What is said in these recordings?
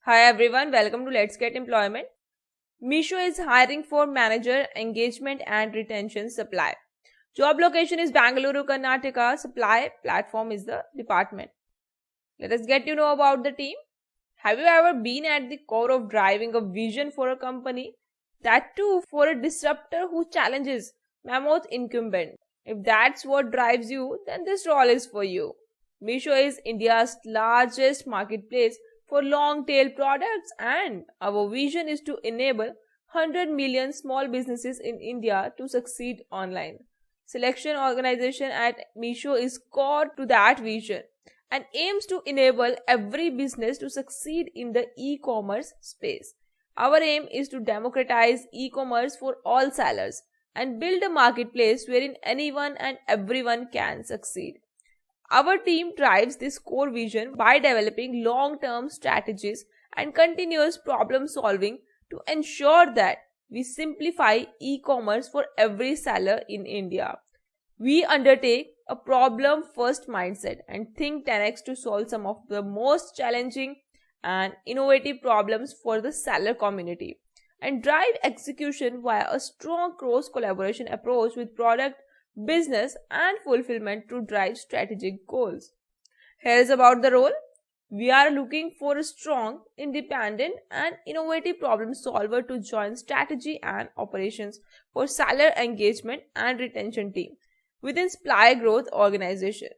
Hi everyone, welcome to Let's Get Employment. Meesho is hiring for manager engagement and retention supply. Job location is Bengaluru, Karnataka. Supply platform is the department. Let us get to know about the team. Have you ever been at the core of driving a vision for a company? That too for a disruptor who challenges mammoth incumbent. If that's what drives you, then this role is for you. Meesho is India's largest marketplace for long tail products, and our vision is to enable 100 million small businesses in India to succeed online. Selection organization at Meesho is core to that vision and aims to enable every business to succeed in the e-commerce space. Our aim is to democratize e-commerce for all sellers and build a marketplace wherein anyone and everyone can succeed. Our team drives this core vision by developing long-term strategies and continuous problem solving to ensure that we simplify e-commerce for every seller in India. We undertake a problem-first mindset and think 10x to solve some of the most challenging and innovative problems for the seller community and drive execution via a strong cross-collaboration approach with product, business and fulfillment to drive strategic goals. Here's about the role. We are looking for a strong, independent and innovative problem solver to join strategy and operations for seller engagement and retention team within Supply Growth Organization.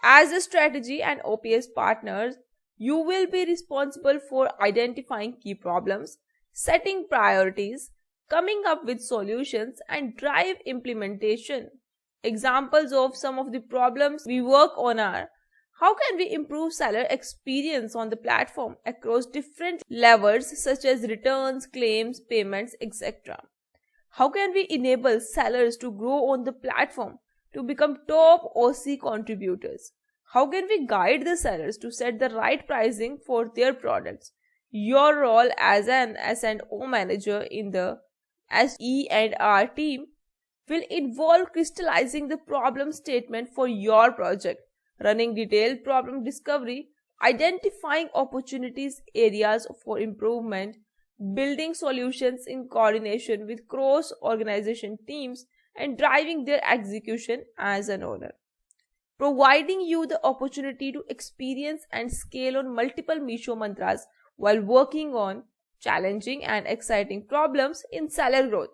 As a strategy and OPS partners, you will be responsible for identifying key problems, setting priorities, coming up with solutions and drive implementation. Examples of some of the problems we work on are: how can we improve seller experience on the platform across different levels such as returns, claims, payments, etc.? How can we enable sellers to grow on the platform to become top OC contributors? How can we guide the sellers to set the right pricing for their products? Your role as an S&O manager in the SE&R team will involve crystallizing the problem statement for your project, running detailed problem discovery, identifying opportunities, areas for improvement, building solutions in coordination with cross-organization teams, and driving their execution as an owner. Providing you the opportunity to experience and scale on multiple Meesho mantras while working on challenging and exciting problems in seller growth.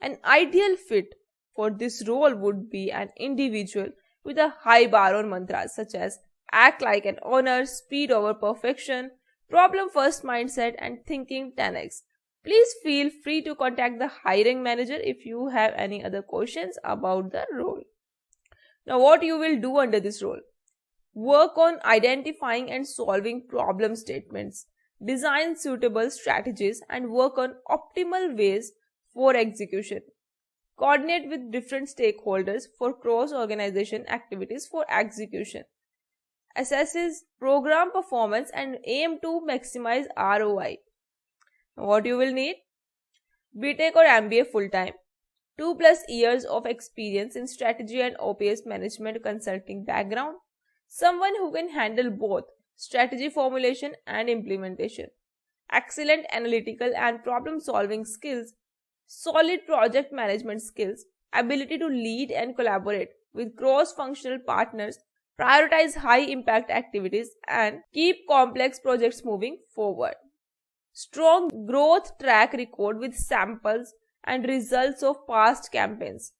An ideal fit for this role would be an individual with a high bar on mantras such as act like an owner, speed over perfection, problem first mindset and thinking 10x. Please feel free to contact the hiring manager if you have any other questions about the role. Now what you will do under this role? Work on identifying and solving problem statements, design suitable strategies and work on optimal ways for execution. Coordinate with different stakeholders for cross-organization activities for execution. Assesses program performance and aim to maximize ROI. What you will need? BTech or MBA full-time, 2+ years of experience in strategy and OPS management consulting background, someone who can handle both strategy formulation and implementation, excellent analytical and problem-solving skills, solid project management skills, ability to lead and collaborate with cross-functional partners, prioritize high-impact activities, and keep complex projects moving forward. Strong growth track record with samples and results of past campaigns.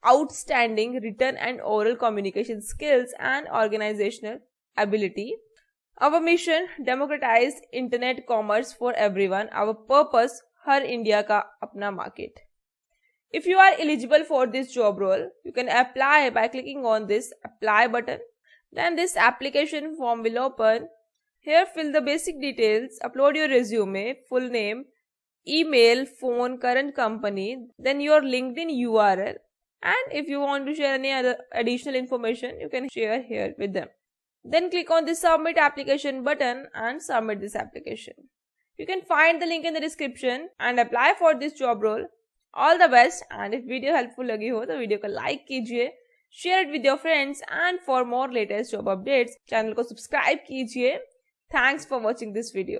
Outstanding written and oral communication skills and organizational ability. Our mission: democratize internet commerce for everyone. Our purpose: her India का अपना market. If you are eligible for this job role, you can apply by clicking on this apply button. Then this application form will open. Here fill the basic details, upload your resume, full name, email, phone, current company, then your LinkedIn URL, and if you want to share any other additional information, you can share here with them. Then click on the submit application button and submit this application. You can find the link in the description and apply for this job role. All the best, and if video helpful लगी हो तो video को like कीजिए, share it with your friends and for more latest job updates channel को subscribe कीजिए. Thanks for watching this video.